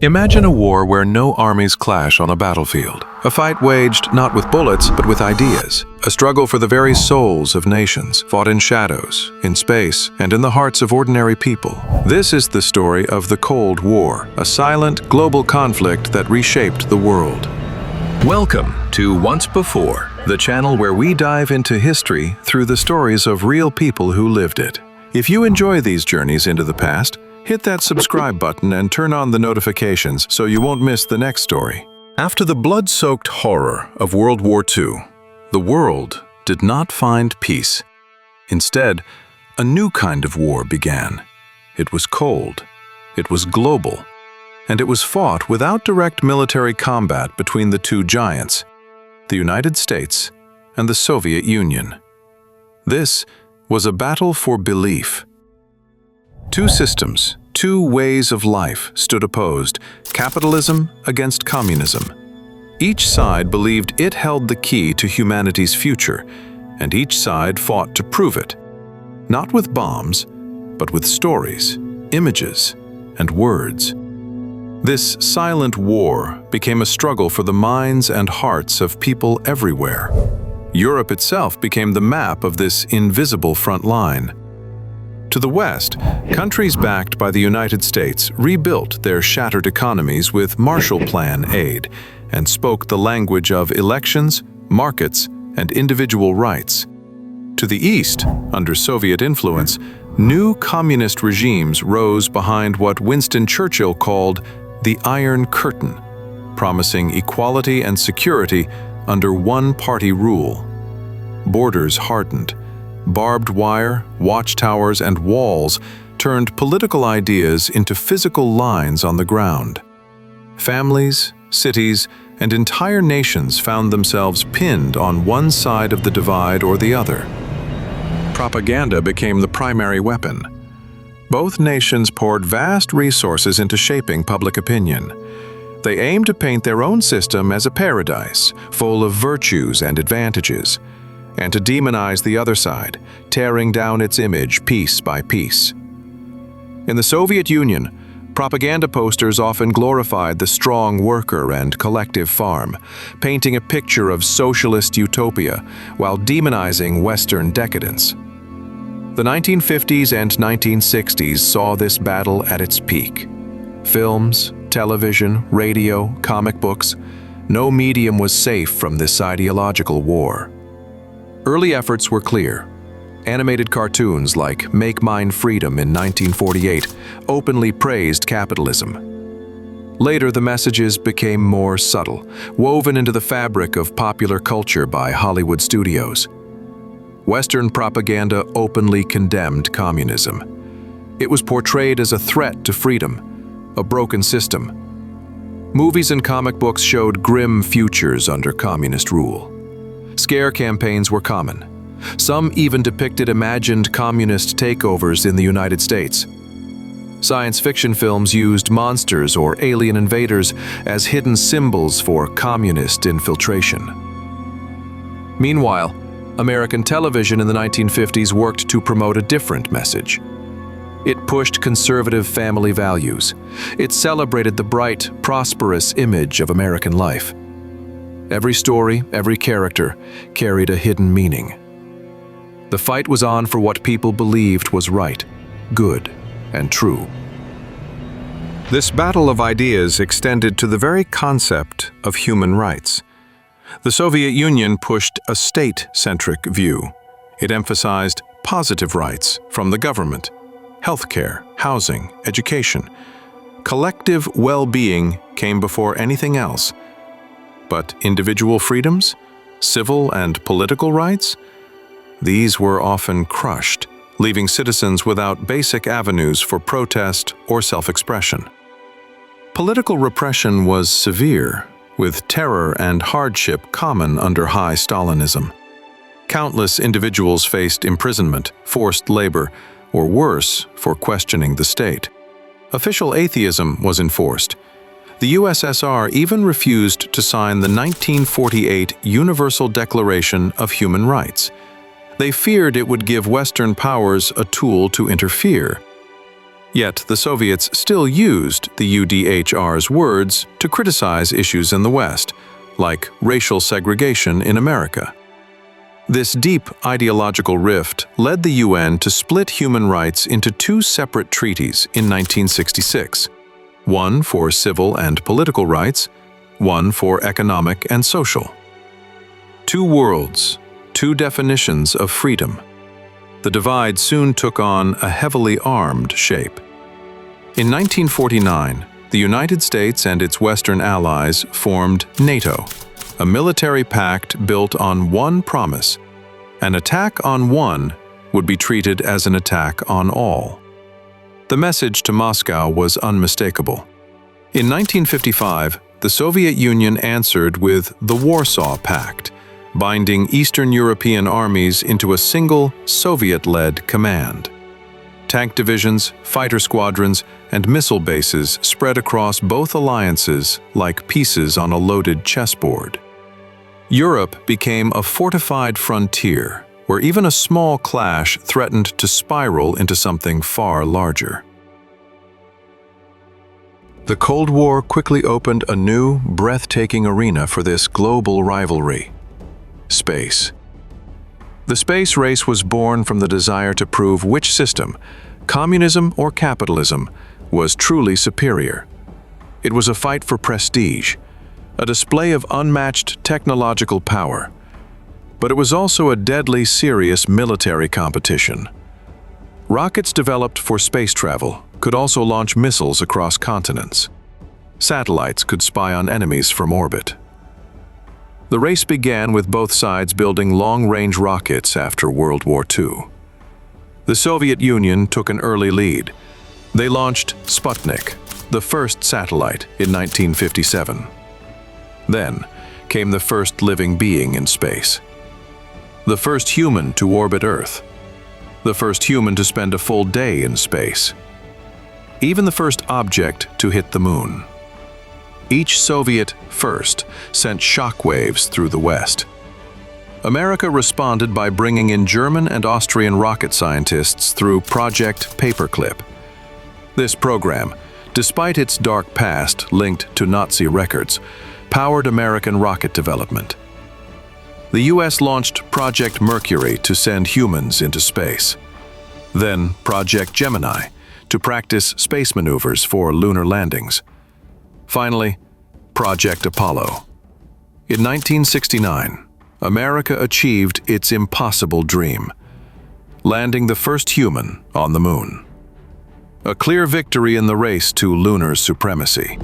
Imagine a war where no armies clash on a battlefield. A fight waged not with bullets, but with ideas. A struggle for the very souls of nations, fought in shadows, in space, and in the hearts of ordinary people. This is the story of the Cold War, a silent, global conflict that reshaped the world. Welcome to Once Before, the channel where we dive into history through the stories of real people who lived it. If you enjoy these journeys into the past, hit that subscribe button and turn on the notifications so you won't miss the next story. After the blood-soaked horror of World War II, the world did not find peace. Instead, a new kind of war began. It was cold, it was global, and it was fought without direct military combat between the two giants, the United States and the Soviet Union. This was a battle for belief. Two systems, two ways of life stood opposed, capitalism against communism. Each side believed it held the key to humanity's future, and each side fought to prove it, not with bombs, but with stories, images, and words. This silent war became a struggle for the minds and hearts of people everywhere. Europe itself became the map of this invisible front line. To the west, countries backed by the United States rebuilt their shattered economies with Marshall Plan aid and spoke the language of elections, markets, and individual rights. To the east, under Soviet influence, new communist regimes rose behind what Winston Churchill called the Iron Curtain, promising equality and security under one-party rule. Borders hardened. Barbed wire, watchtowers, and walls turned political ideas into physical lines on the ground. Families, cities, and entire nations found themselves pinned on one side of the divide or the other. Propaganda became the primary weapon. Both nations poured vast resources into shaping public opinion. They aimed to paint their own system as a paradise, full of virtues and advantages, and to demonize the other side, tearing down its image piece by piece. In the Soviet Union, propaganda posters often glorified the strong worker and collective farm, painting a picture of socialist utopia while demonizing Western decadence. The 1950s and 1960s saw this battle at its peak. Films, television, radio, comic books, no medium was safe from this ideological war. Early efforts were clear. Animated cartoons like Make Mine Freedom in 1948 openly praised capitalism. Later, the messages became more subtle, woven into the fabric of popular culture by Hollywood studios. Western propaganda openly condemned communism. It was portrayed as a threat to freedom, a broken system. Movies and comic books showed grim futures under communist rule. Scare campaigns were common. Some even depicted imagined communist takeovers in the United States. Science fiction films used monsters or alien invaders as hidden symbols for communist infiltration. Meanwhile, American television in the 1950s worked to promote a different message. It pushed conservative family values. It celebrated the bright, prosperous image of American life. Every story, every character, carried a hidden meaning. The fight was on for what people believed was right, good, and true. This battle of ideas extended to the very concept of human rights. The Soviet Union pushed a state-centric view. It emphasized positive rights from the government, healthcare, housing, education. Collective well-being came before anything else. But individual freedoms, civil and political rights, these were often crushed, leaving citizens without basic avenues for protest or self-expression. Political repression was severe, with terror and hardship common under high Stalinism. Countless individuals faced imprisonment, forced labor, or worse, for questioning the state. Official atheism was enforced. The USSR even refused to sign the 1948 Universal Declaration of Human Rights. They feared it would give Western powers a tool to interfere. Yet the Soviets still used the UDHR's words to criticize issues in the West, like racial segregation in America. This deep ideological rift led the UN to split human rights into two separate treaties in 1966, one for civil and political rights, one for economic and social. Two worlds, two definitions of freedom. The divide soon took on a heavily armed shape. In 1949, the United States and its Western allies formed NATO, a military pact built on one promise: an attack on one would be treated as an attack on all. The message to Moscow was unmistakable. In 1955, the Soviet Union answered with the Warsaw Pact, binding Eastern European armies into a single Soviet-led command. Tank divisions, fighter squadrons, and missile bases spread across both alliances like pieces on a loaded chessboard. Europe became a fortified frontier where even a small clash threatened to spiral into something far larger. The Cold War quickly opened a new, breathtaking arena for this global rivalry: space. The space race was born from the desire to prove which system, communism or capitalism, was truly superior. It was a fight for prestige, a display of unmatched technological power. But it was also a deadly serious military competition. Rockets developed for space travel could also launch missiles across continents. Satellites could spy on enemies from orbit. The race began with both sides building long-range rockets after World War II. The Soviet Union took an early lead. They launched Sputnik, the first satellite, in 1957. Then came the first living being in space. The first human to orbit Earth. The first human to spend a full day in space. Even the first object to hit the moon. Each Soviet first sent shockwaves through the West. America responded by bringing in German and Austrian rocket scientists through Project Paperclip. This program, despite its dark past linked to Nazi records, powered American rocket development. The U.S. launched Project Mercury to send humans into space. Then Project Gemini to practice space maneuvers for lunar landings. Finally, Project Apollo. In 1969, America achieved its impossible dream, landing the first human on the moon. A clear victory in the race to lunar supremacy.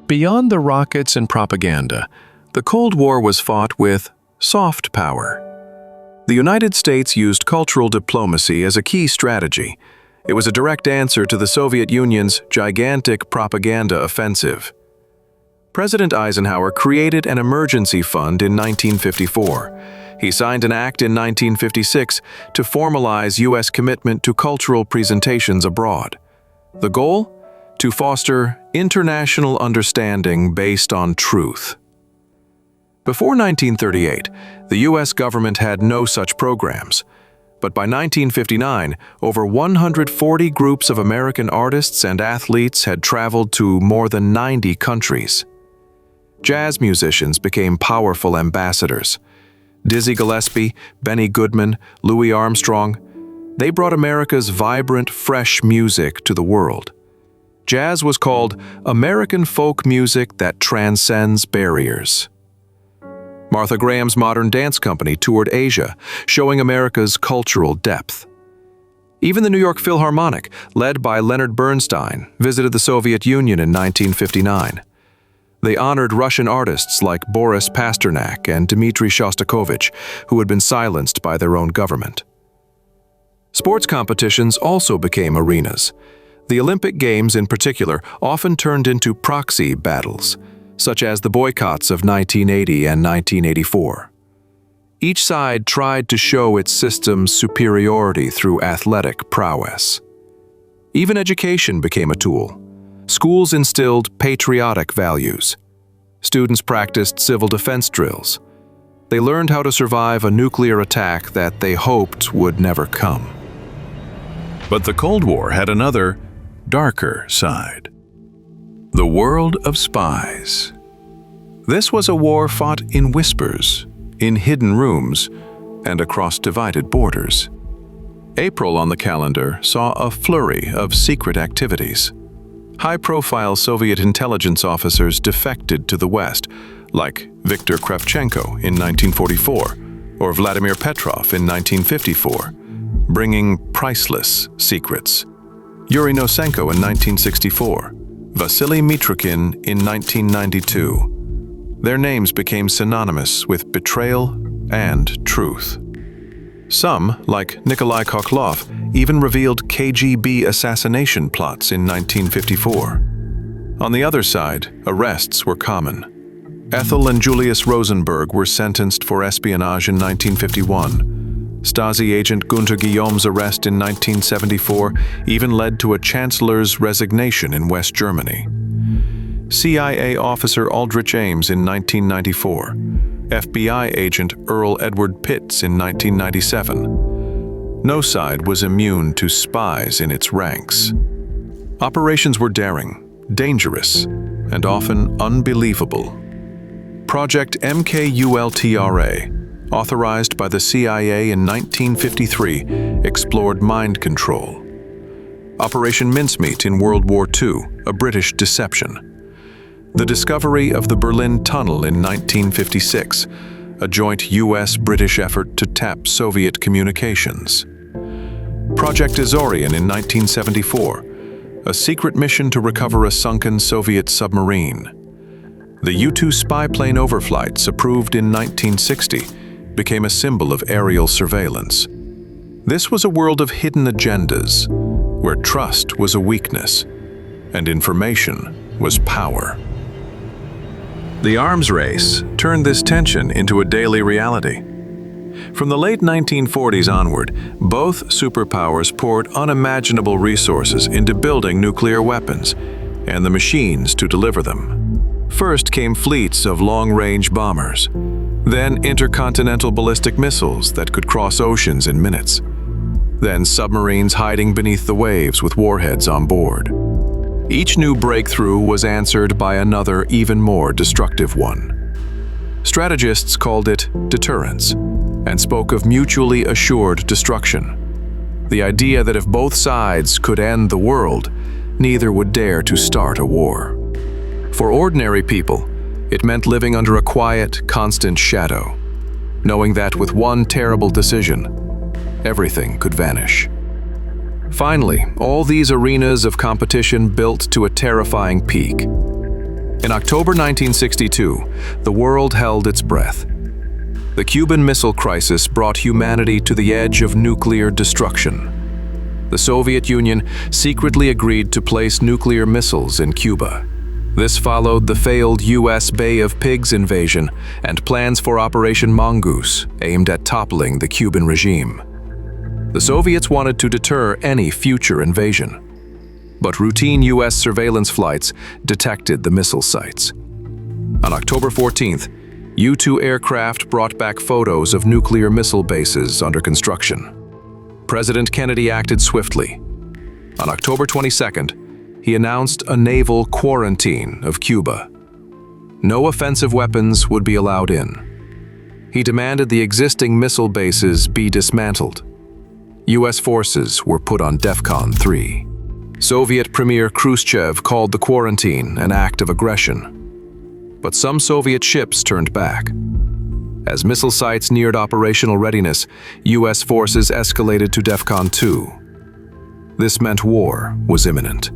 Beyond the rockets and propaganda, the Cold War was fought with soft power. The United States used cultural diplomacy as a key strategy. It was a direct answer to the Soviet Union's gigantic propaganda offensive. President Eisenhower created an emergency fund in 1954. He signed an act in 1956 to formalize U.S. commitment to cultural presentations abroad. The goal? To foster international understanding based on truth. Before 1938, the U.S. government had no such programs. But by 1959, over 140 groups of American artists and athletes had traveled to more than 90 countries. Jazz musicians became powerful ambassadors. Dizzy Gillespie, Benny Goodman, Louis Armstrong, they brought America's vibrant, fresh music to the world. Jazz was called American folk music that transcends barriers. Martha Graham's Modern Dance Company toured Asia, showing America's cultural depth. Even the New York Philharmonic, led by Leonard Bernstein, visited the Soviet Union in 1959. They honored Russian artists like Boris Pasternak and Dmitry Shostakovich, who had been silenced by their own government. Sports competitions also became arenas. The Olympic Games in particular often turned into proxy battles, such as the boycotts of 1980 and 1984. Each side tried to show its system's superiority through athletic prowess. Even education became a tool. Schools instilled patriotic values. Students practiced civil defense drills. They learned how to survive a nuclear attack that they hoped would never come. But the Cold War had another, darker side. The world of spies. This was a war fought in whispers, in hidden rooms, and across divided borders. April on the calendar saw a flurry of secret activities. High-profile Soviet intelligence officers defected to the West, like Viktor Kravchenko in 1944 or Vladimir Petrov in 1954, bringing priceless secrets. Yuri Nosenko in 1964, Vasily Mitrokhin in 1992. Their names became synonymous with betrayal and truth. Some, like Nikolai Kokhlov, even revealed KGB assassination plots in 1954. On the other side, arrests were common. Ethel and Julius Rosenberg were sentenced for espionage in 1951. Stasi agent Gunter Guillaume's arrest in 1974 even led to a chancellor's resignation in West Germany. CIA officer Aldrich Ames in 1994. FBI agent Earl Edward Pitts in 1997. No side was immune to spies in its ranks. Operations were daring, dangerous, and often unbelievable. Project MKULTRA, authorized by the CIA in 1953, explored mind control. Operation Mincemeat in World War II, a British deception. The discovery of the Berlin Tunnel in 1956, a joint US-British effort to tap Soviet communications. Project Azorian in 1974, a secret mission to recover a sunken Soviet submarine. The U-2 spy plane overflights, approved in 1960, became a symbol of aerial surveillance. This was a world of hidden agendas, where trust was a weakness, and information was power. The arms race turned this tension into a daily reality. From the late 1940s onward, both superpowers poured unimaginable resources into building nuclear weapons and the machines to deliver them. First came fleets of long-range bombers, then intercontinental ballistic missiles that could cross oceans in minutes, then submarines hiding beneath the waves with warheads on board. Each new breakthrough was answered by another, even more destructive one. Strategists called it deterrence and spoke of mutually assured destruction. The idea that if both sides could end the world, neither would dare to start a war. For ordinary people, it meant living under a quiet, constant shadow, knowing that with one terrible decision, everything could vanish. Finally, all these arenas of competition built to a terrifying peak. In October 1962, the world held its breath. The Cuban Missile Crisis brought humanity to the edge of nuclear destruction. The Soviet Union secretly agreed to place nuclear missiles in Cuba. This followed the failed U.S. Bay of Pigs invasion and plans for Operation Mongoose, aimed at toppling the Cuban regime. The Soviets wanted to deter any future invasion, but routine U.S. surveillance flights detected the missile sites. On October 14th, U-2 aircraft brought back photos of nuclear missile bases under construction. President Kennedy acted swiftly. On October 22nd, he announced a naval quarantine of Cuba. No offensive weapons would be allowed in. He demanded the existing missile bases be dismantled. U.S. forces were put on DEFCON 3. Soviet Premier Khrushchev called the quarantine an act of aggression. But some Soviet ships turned back. As missile sites neared operational readiness, U.S. forces escalated to DEFCON 2. This meant war was imminent.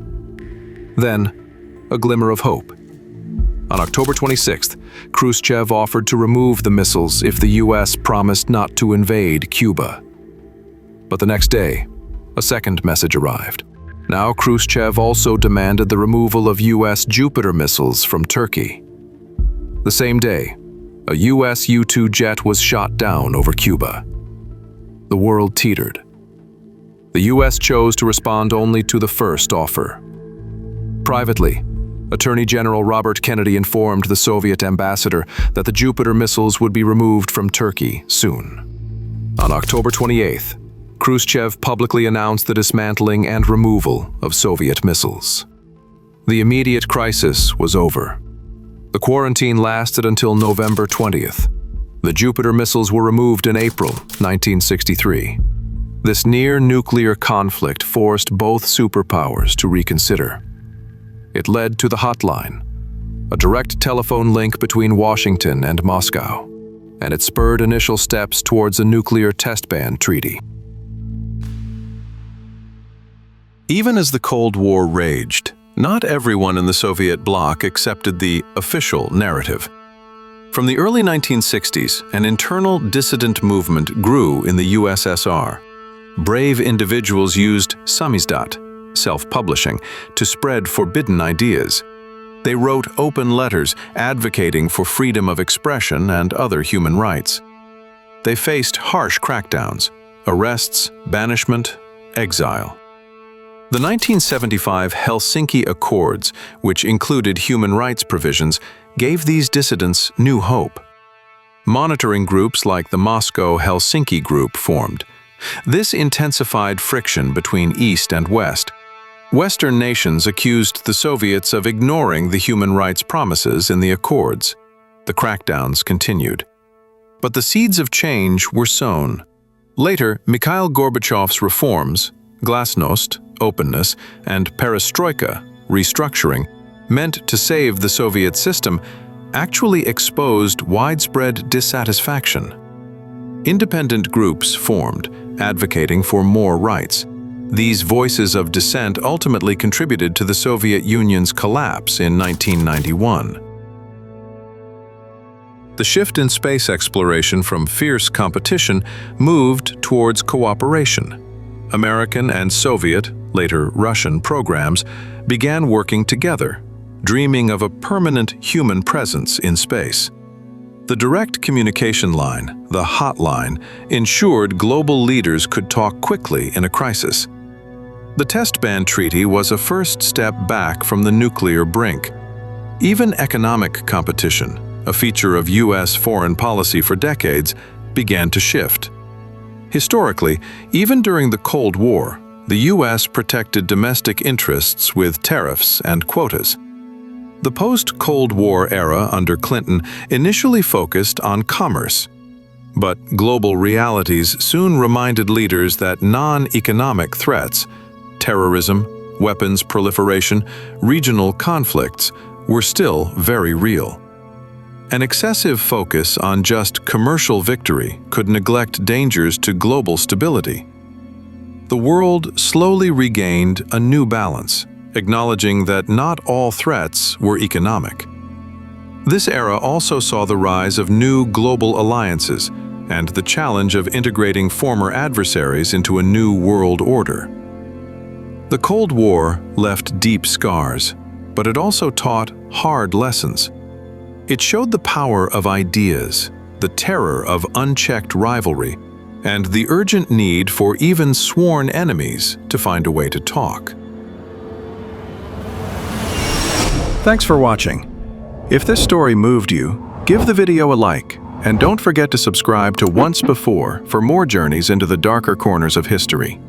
Then, a glimmer of hope. On October 26th, Khrushchev offered to remove the missiles if the U.S. promised not to invade Cuba. But the next day, a second message arrived. Now Khrushchev also demanded the removal of U.S. Jupiter missiles from Turkey. The same day, a U.S. U-2 jet was shot down over Cuba. The world teetered. The U.S. chose to respond only to the first offer. Privately, Attorney General Robert Kennedy informed the Soviet ambassador that the Jupiter missiles would be removed from Turkey soon. On October 28th, Khrushchev publicly announced the dismantling and removal of Soviet missiles. The immediate crisis was over. The quarantine lasted until November 20th. The Jupiter missiles were removed in April 1963. This near-nuclear conflict forced both superpowers to reconsider. It led to the hotline, a direct telephone link between Washington and Moscow, and it spurred initial steps towards a nuclear test ban treaty. Even as the Cold War raged, not everyone in the Soviet bloc accepted the official narrative. From the early 1960s, an internal dissident movement grew in the USSR. Brave individuals used samizdat, self-publishing, to spread forbidden ideas. They wrote open letters advocating for freedom of expression and other human rights. They faced harsh crackdowns, arrests, banishment, exile. The 1975 Helsinki Accords, which included human rights provisions, gave these dissidents new hope. Monitoring groups like the Moscow-Helsinki Group formed. This intensified friction between East and West. Western nations accused the Soviets of ignoring the human rights promises in the Accords. The crackdowns continued. But the seeds of change were sown. Later, Mikhail Gorbachev's reforms, glasnost, openness, and perestroika, restructuring, meant to save the Soviet system, actually exposed widespread dissatisfaction. Independent groups formed, advocating for more rights. These voices of dissent ultimately contributed to the Soviet Union's collapse in 1991. The shift in space exploration from fierce competition moved towards cooperation. American and Soviet, later Russian programs began working together, dreaming of a permanent human presence in space. The direct communication line, the hotline, ensured global leaders could talk quickly in a crisis. The Test Ban Treaty was a first step back from the nuclear brink. Even economic competition, a feature of U.S. foreign policy for decades, began to shift. Historically, even during the Cold War, the U.S. protected domestic interests with tariffs and quotas. The post-Cold War era under Clinton initially focused on commerce. But global realities soon reminded leaders that non-economic threats, terrorism, weapons proliferation, regional conflicts, were still very real. An excessive focus on just commercial victory could neglect dangers to global stability. The world slowly regained a new balance, acknowledging that not all threats were economic. This era also saw the rise of new global alliances and the challenge of integrating former adversaries into a new world order. The Cold War left deep scars, but it also taught hard lessons. It showed the power of ideas, the terror of unchecked rivalry, and the urgent need for even sworn enemies to find a way to talk. Thanks for watching. If this story moved you, give the video a like, and don't forget to subscribe to Once Before for more journeys into the darker corners of history.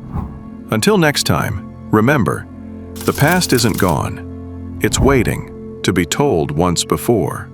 Until next time, remember, the past isn't gone. It's waiting to be told once before.